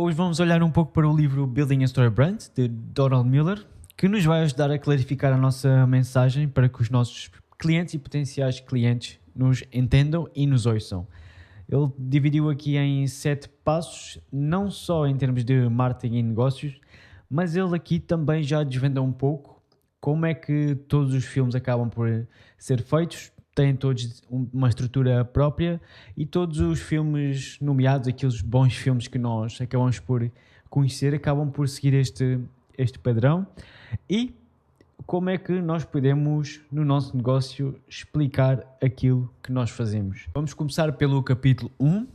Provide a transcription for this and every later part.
Hoje vamos olhar um pouco para o livro Building a Story Brand, de Donald Miller, que nos vai ajudar a clarificar a nossa mensagem para que os nossos clientes e potenciais clientes nos entendam e nos ouçam. Ele dividiu aqui em 7 passos, não só em termos de marketing e negócios, mas ele aqui também já desvenda um pouco como é que todos os filmes acabam por ser feitos, têm todos uma estrutura própria e todos os filmes nomeados, aqueles bons filmes que nós acabamos por conhecer, acabam por seguir este padrão. E como é que nós podemos, no nosso negócio, explicar aquilo que nós fazemos. Vamos começar pelo capítulo 1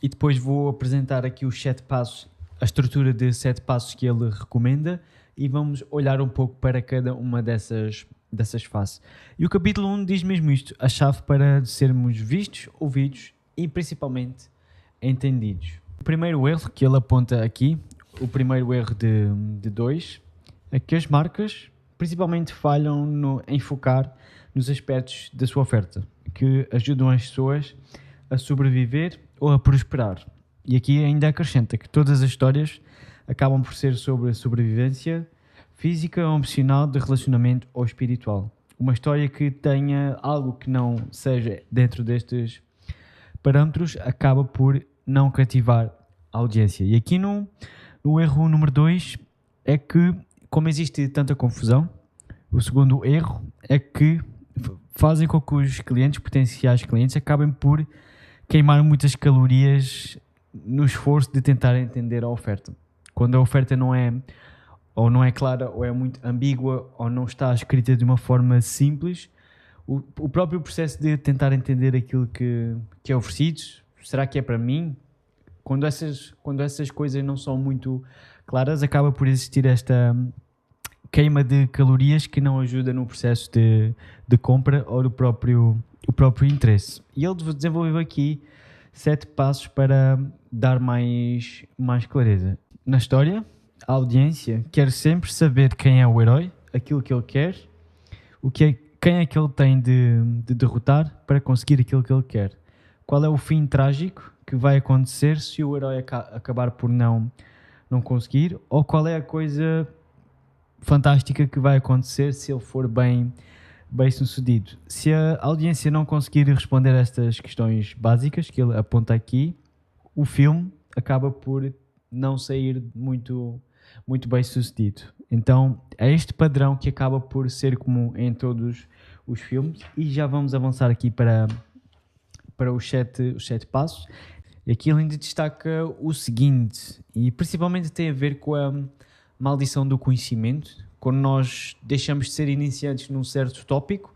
e depois vou apresentar aqui os 7 passos, a estrutura de 7 passos que ele recomenda, e vamos olhar um pouco para cada uma dessas faces. E o capítulo 1 diz mesmo isto: a chave para sermos vistos, ouvidos e principalmente entendidos. O primeiro erro que ele aponta aqui, o primeiro erro de 2, é que as marcas principalmente falham em focar nos aspectos da sua oferta que ajudam as pessoas a sobreviver ou a prosperar. E aqui ainda acrescenta que todas as histórias acabam por ser sobre a sobrevivência física, emocional, de relacionamento ou espiritual. Uma história que tenha algo que não seja dentro destes parâmetros acaba por não cativar a audiência. E aqui no erro número 2 é que, como existe tanta confusão, o segundo erro é que fazem com que os clientes, potenciais clientes, acabem por queimar muitas calorias no esforço de tentar entender a oferta. Quando a oferta não é clara, ou é muito ambígua, ou não está escrita de uma forma simples, o próprio processo de tentar entender aquilo que é oferecido, será que é para mim? Quando essas coisas não são muito claras, acaba por existir esta queima de calorias que não ajuda no processo de compra ou o próprio interesse. E ele desenvolveu aqui 7 passos para dar mais clareza. Na história, a audiência quer sempre saber quem é o herói, aquilo que ele quer, quem é que ele tem de derrotar para conseguir aquilo que ele quer. Qual é o fim trágico que vai acontecer se o herói acabar por não conseguir, ou qual é a coisa fantástica que vai acontecer se ele for bem sucedido. Se a audiência não conseguir responder a estas questões básicas que ele aponta aqui, o filme acaba por não sair muito bem sucedido. Então é este padrão que acaba por ser comum em todos os filmes, e já vamos avançar aqui para os 7 passos. E aqui ele ainda destaca o seguinte, e principalmente tem a ver com a maldição do conhecimento. Quando nós deixamos de ser iniciantes num certo tópico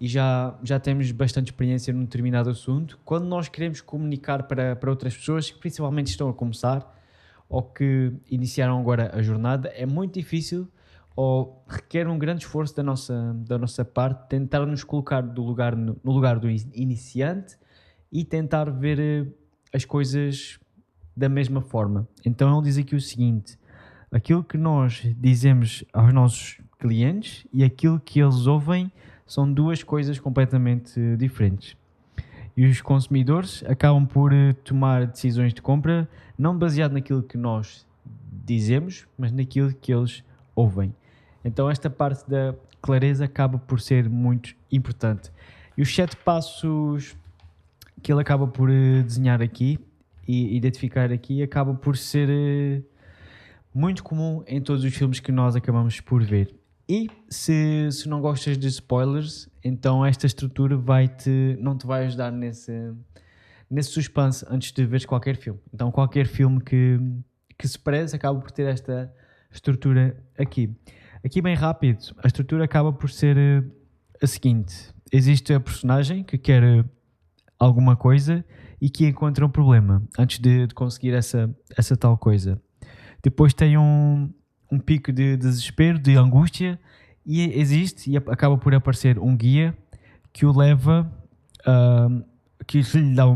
e já temos bastante experiência num determinado assunto, quando nós queremos comunicar para outras pessoas que principalmente estão a começar ou que iniciaram agora a jornada, é muito difícil ou requer um grande esforço da nossa parte tentar nos colocar no lugar do iniciante e tentar ver as coisas da mesma forma. Então ele diz aqui o seguinte: aquilo que nós dizemos aos nossos clientes e aquilo que eles ouvem são duas coisas completamente diferentes. E os consumidores acabam por tomar decisões de compra não baseado naquilo que nós dizemos, mas naquilo que eles ouvem. Então esta parte da clareza acaba por ser muito importante. E os 7 passos que ele acaba por desenhar aqui e identificar aqui acaba por ser muito comum em todos os filmes que nós acabamos por ver. E se não gostas de spoilers, então esta estrutura não te vai ajudar nesse suspense antes de veres qualquer filme. Então qualquer filme que se preze acaba por ter esta estrutura aqui. Aqui bem rápido, a estrutura acaba por ser a seguinte: existe a personagem que quer alguma coisa e que encontra um problema antes de conseguir essa tal coisa. Depois tem um pico de desespero, de angústia, e existe e acaba por aparecer um guia que o leva, que lhe dá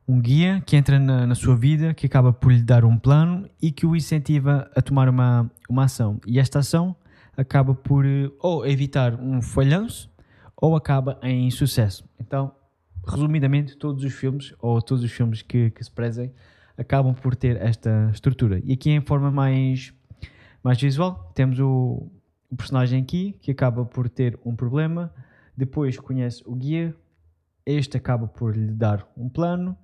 um guia que entra na sua vida, que acaba por lhe dar um plano e que o incentiva a tomar uma ação. E esta ação acaba por ou evitar um falhanço ou acaba em sucesso. Então, resumidamente, todos os filmes que se prezem acabam por ter esta estrutura. E aqui em forma mais visual, temos o personagem aqui, que acaba por ter um problema, depois conhece o guia, este acaba por lhe dar um plano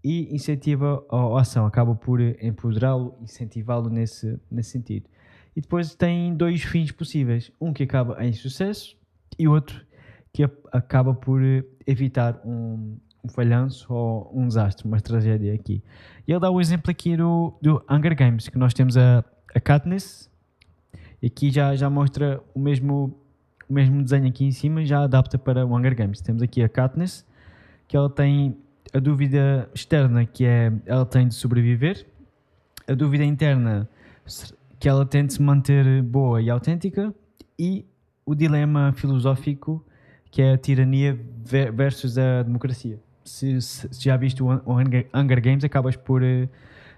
e incentiva a ação, acaba por empoderá-lo, incentivá-lo nesse sentido. E depois tem dois fins possíveis, um que acaba em sucesso e outro que acaba por evitar um falhanço ou um desastre, uma tragédia aqui. E ele dá o exemplo aqui do Hunger Games, que nós temos a Katniss, e aqui já mostra o mesmo desenho aqui em cima, já adapta para o Hunger Games. Temos aqui a Katniss, que ela tem a dúvida externa, que é ela tem de sobreviver, a dúvida interna, que ela tem de se manter boa e autêntica, e o dilema filosófico, que é a tirania versus a democracia. Se já viste o Hunger Games, acabas por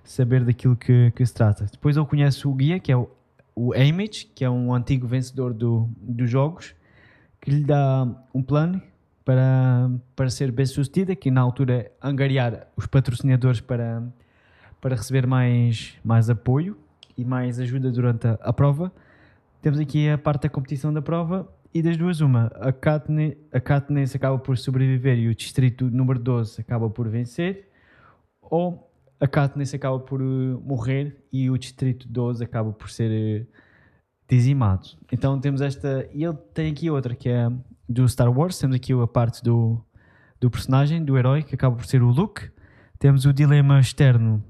saber daquilo que se trata. Depois ele conhece o guia, que é o Haymitch, que é um antigo vencedor dos jogos, que lhe dá um plano para ser bem sucedida, que na altura é angariar os patrocinadores para receber mais apoio e mais ajuda durante a prova. Temos aqui a parte da competição da prova e das duas uma. A Katniss acaba por sobreviver e o distrito número 12 acaba por vencer, ou a Katniss acaba por morrer e o distrito 12 acaba por ser dizimado. Então temos esta, e ele tem aqui outra que é do Star Wars. Temos aqui a parte do personagem, do herói, que acaba por ser o Luke. Temos o dilema externo,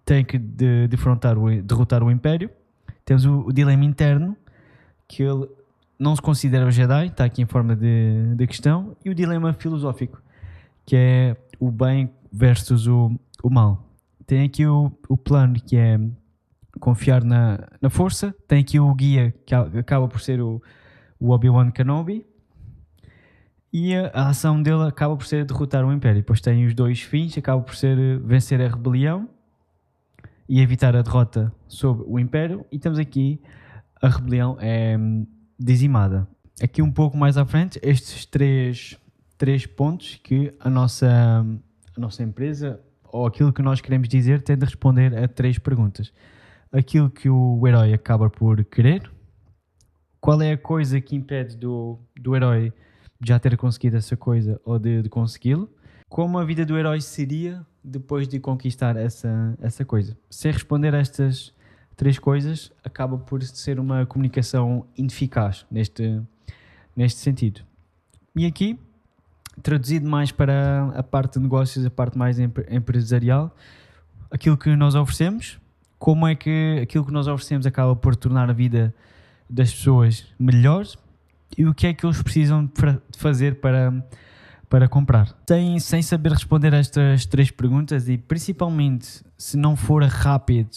tem que derrotar o Império. Temos o dilema interno, que ele não se considera o Jedi, está aqui em forma de questão, e o dilema filosófico, que é o bem versus o mal. Tem aqui o plano, que é confiar na força. Tem aqui o guia, que acaba por ser o Obi-Wan Kenobi, e a ação dele acaba por ser derrotar o Império. Depois tem os dois fins, acaba por ser vencer a rebelião e evitar a derrota sobre o Império, e temos aqui a rebelião é dizimada. Aqui um pouco mais à frente, estes três pontos que a nossa empresa, ou aquilo que nós queremos dizer, tem de responder a 3 perguntas. Aquilo que o herói acaba por querer, qual é a coisa que impede do herói já ter conseguido essa coisa ou de consegui-lo, como a vida do herói seria depois de conquistar essa coisa. Se responder a estas 3 coisas, acaba por ser uma comunicação ineficaz neste sentido. E aqui, traduzido mais para a parte de negócios, a parte mais empresarial, aquilo que nós oferecemos, como é que aquilo que nós oferecemos acaba por tornar a vida das pessoas melhor, e o que é que eles precisam de fazer para comprar. Sem saber responder a estas 3 perguntas, e principalmente se não for rápido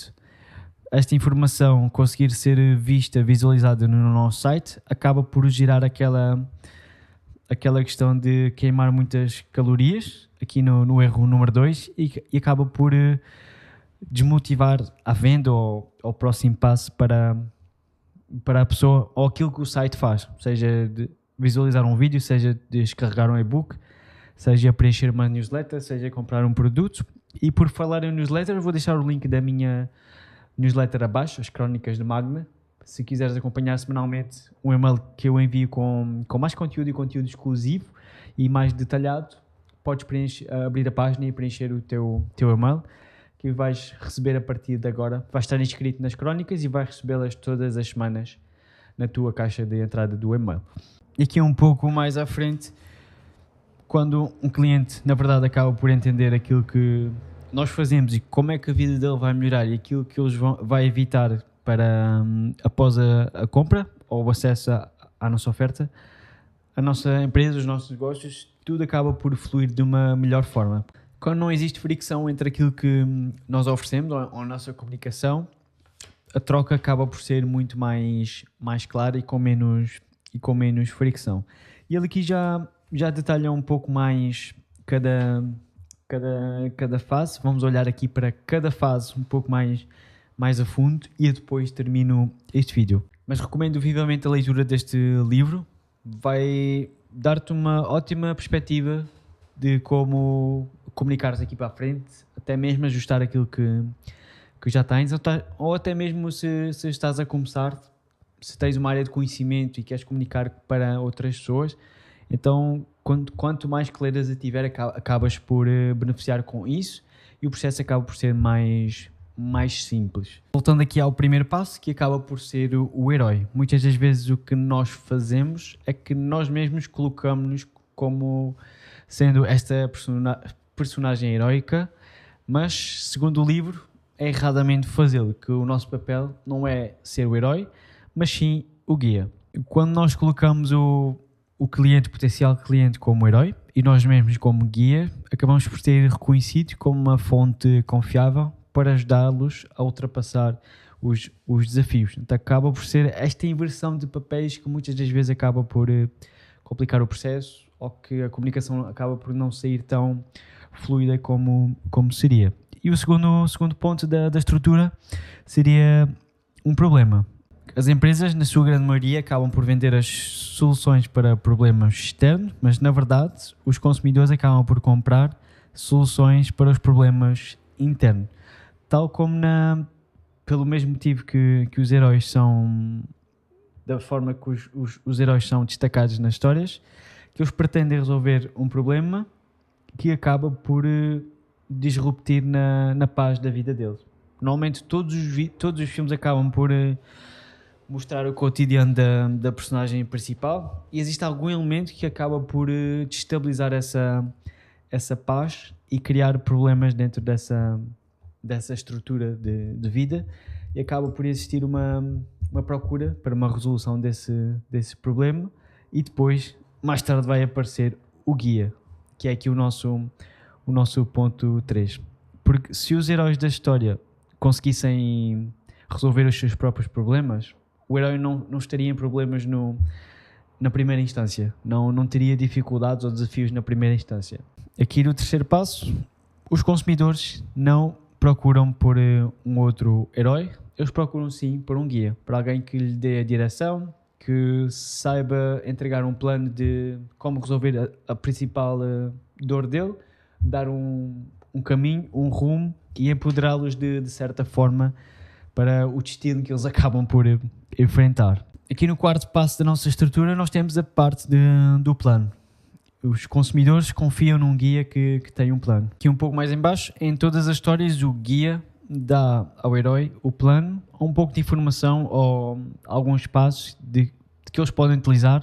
esta informação conseguir ser visualizada no nosso site, acaba por gerar aquela questão de queimar muitas calorias, aqui no erro número 2, e acaba por desmotivar a venda ou ao próximo passo para a pessoa, ou aquilo que o site faz, seja de visualizar um vídeo, seja de descarregar um e-book, seja preencher uma newsletter, seja comprar um produto. E por falar em newsletter, eu vou deixar o link da minha newsletter abaixo, as Crónicas de Magna. Se quiseres acompanhar semanalmente um e-mail que eu envio com mais conteúdo e conteúdo exclusivo e mais detalhado, podes abrir a página e preencher o teu e-mail, que vais receber a partir de agora. Vais estar inscrito nas Crónicas e vais recebê-las todas as semanas na tua caixa de entrada do e-mail. E aqui um pouco mais à frente, quando um cliente, na verdade, acaba por entender aquilo que nós fazemos e como é que a vida dele vai melhorar e aquilo que eles vai evitar para após a compra ou o acesso à nossa oferta, a nossa empresa, os nossos negócios, tudo acaba por fluir de uma melhor forma. Quando não existe fricção entre aquilo que nós oferecemos ou a nossa comunicação, a troca acaba por ser muito mais clara e com menos fricção. E ele aqui já detalha um pouco mais cada fase. Vamos olhar aqui para cada fase um pouco mais a fundo e depois termino este vídeo. Mas recomendo vivamente a leitura deste livro. Vai dar-te uma ótima perspectiva de como comunicares aqui para a frente, até mesmo ajustar aquilo que já tens, ou até mesmo se estás a começar, se tens uma área de conhecimento e queres comunicar para outras pessoas, então quanto mais clareza tiver, acabas por beneficiar com isso e o processo acaba por ser mais simples. Voltando aqui ao primeiro passo, que acaba por ser o herói. Muitas das vezes o que nós fazemos é que nós mesmos colocamos-nos como sendo esta personagem heroica, mas segundo o livro é erradamente fazê-lo, que o nosso papel não é ser o herói, mas sim o guia. Quando nós colocamos o potencial cliente como herói e nós mesmos como guia, acabamos por ser reconhecido como uma fonte confiável para ajudá-los a ultrapassar os desafios. Então acaba por ser esta inversão de papéis que muitas das vezes acaba por complicar o processo ou que a comunicação acaba por não sair tão fluida como seria. E o segundo ponto da estrutura seria um problema. As empresas, na sua grande maioria, acabam por vender as soluções para problemas externos, mas na verdade os consumidores acabam por comprar soluções para os problemas internos. Tal como pelo mesmo motivo que os heróis são, da forma que os heróis são destacados nas histórias, que eles pretendem resolver um problema que acaba por disruptir na paz da vida deles. Normalmente todos os filmes acabam por mostrar o cotidiano da personagem principal e existe algum elemento que acaba por destabilizar essa paz e criar problemas dentro dessa estrutura de vida, e acaba por existir uma procura para uma resolução desse problema, e depois, mais tarde, vai aparecer o guia, que é aqui o nosso ponto 3. Porque se os heróis da história conseguissem resolver os seus próprios problemas, o herói não estaria em problemas na primeira instância, não teria dificuldades ou desafios na primeira instância. Aqui no terceiro passo, os consumidores não procuram por um outro herói, eles procuram sim por um guia, por alguém que lhe dê a direção, que saiba entregar um plano de como resolver a principal dor dele, dar um caminho, um rumo e empoderá-los de certa forma para o destino que eles acabam por enfrentar. Aqui no quarto passo da nossa estrutura nós temos a parte do plano. Os consumidores confiam num guia que tem um plano. Aqui um pouco mais em baixo, em todas as histórias, o guia dá ao herói o plano, um pouco de informação ou alguns passos que eles podem utilizar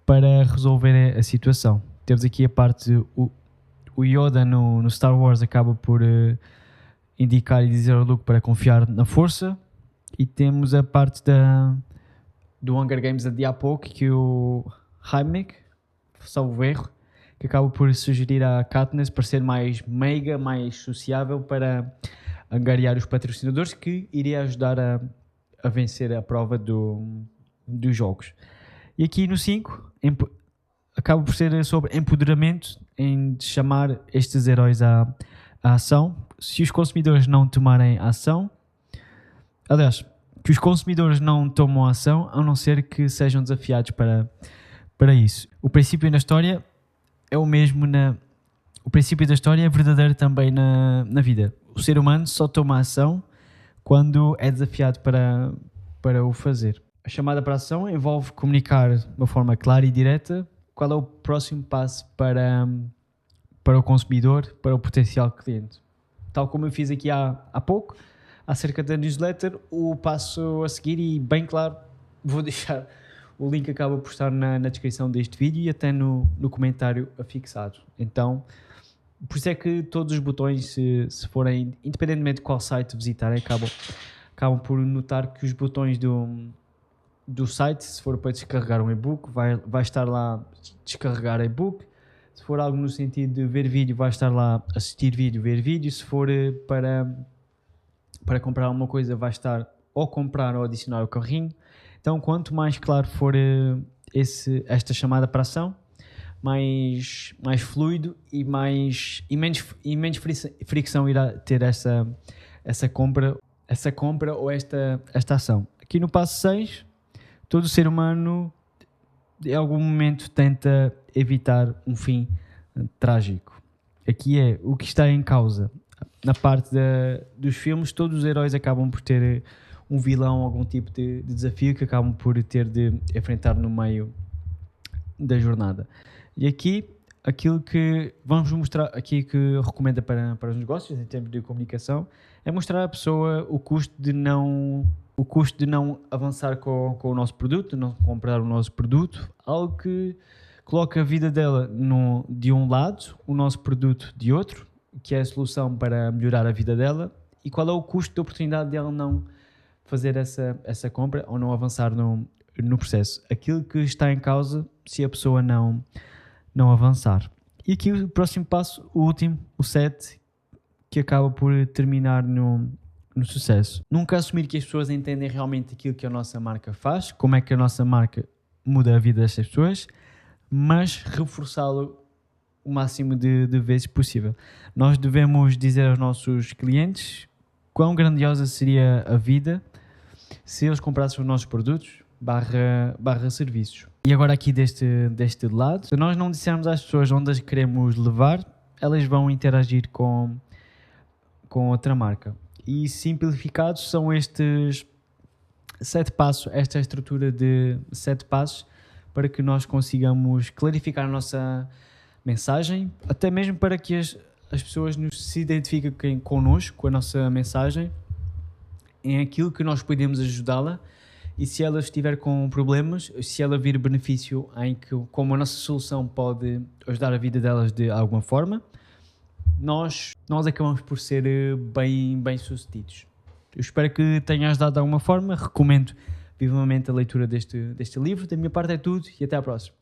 para resolver a situação. Temos aqui a parte, o Yoda no Star Wars acaba por indicar e dizer ao Luke para confiar na força, e temos a parte do Hunger Games de há pouco, que o Heimlich, salvo erro, que acaba por sugerir à Katniss para ser mais meiga, mais sociável, para angariar os patrocinadores, que iria ajudar a vencer a prova dos jogos. E aqui no 5 acaba por ser sobre empoderamento, em chamar estes heróis à ação. Se os consumidores não tomarem ação, aliás, que os consumidores não tomam ação, a não ser que sejam desafiados para isso. O princípio na história é o mesmo o princípio da história é verdadeiro também na vida. O ser humano só toma ação quando é desafiado para o fazer. A chamada para a ação envolve comunicar de uma forma clara e direta qual é o próximo passo para o consumidor, para o potencial cliente. Tal como eu fiz aqui há pouco, acerca da newsletter, o passo a seguir, e bem claro, vou deixar o link, acaba por estar na descrição deste vídeo e até no comentário afixado. Então, por isso é que todos os botões, se forem, independentemente de qual site visitarem, acabam por notar que os botões do site, se for para descarregar um e-book, vai estar lá descarregar e-book. Se for algo no sentido de ver vídeo, vai estar lá assistir vídeo, ver vídeo. Se for para comprar alguma coisa, vai estar ou comprar ou adicionar o carrinho. Então, quanto mais claro for esta chamada para ação, mais fluido e menos fricção irá ter essa compra ou esta ação. Aqui no passo 6, todo ser humano em algum momento tenta evitar um fim trágico. aqui é o que está em causa. Na parte dos filmes, todos os heróis acabam por ter um vilão, algum tipo de desafio que acabam por ter de enfrentar no meio da jornada. E aqui, aquilo que vamos mostrar, aqui que recomenda para os negócios, em termos de comunicação, é mostrar à pessoa o custo de não avançar com o nosso produto, não comprar o nosso produto, algo que coloca a vida dela de um lado, o nosso produto de outro, que é a solução para melhorar a vida dela, e qual é o custo de oportunidade dela não fazer essa compra ou não avançar no processo. Aquilo que está em causa se a pessoa não avançar. E aqui o próximo passo, o último, o 7, que acaba por terminar no sucesso. Nunca assumir que as pessoas entendem realmente aquilo que a nossa marca faz, como é que a nossa marca muda a vida dessas pessoas, mas reforçá-lo o máximo de vezes possível. Nós devemos dizer aos nossos clientes quão grandiosa seria a vida se eles comprassem os nossos produtos barra serviços. E agora aqui deste lado, se nós não dissermos às pessoas onde as queremos levar, elas vão interagir com outra marca. E simplificados são estes 7 passos, esta estrutura de 7 passos para que nós consigamos clarificar a nossa mensagem, até mesmo para que as pessoas se identifiquem connosco, com a nossa mensagem, em aquilo que nós podemos ajudá-la, e se ela estiver com problemas, se ela vir benefício em que, como a nossa solução pode ajudar a vida delas de alguma forma, nós acabamos por ser bem sucedidos. Eu espero que tenha ajudado de alguma forma, recomendo vivamente a leitura deste livro. Da minha parte é tudo e até à próxima.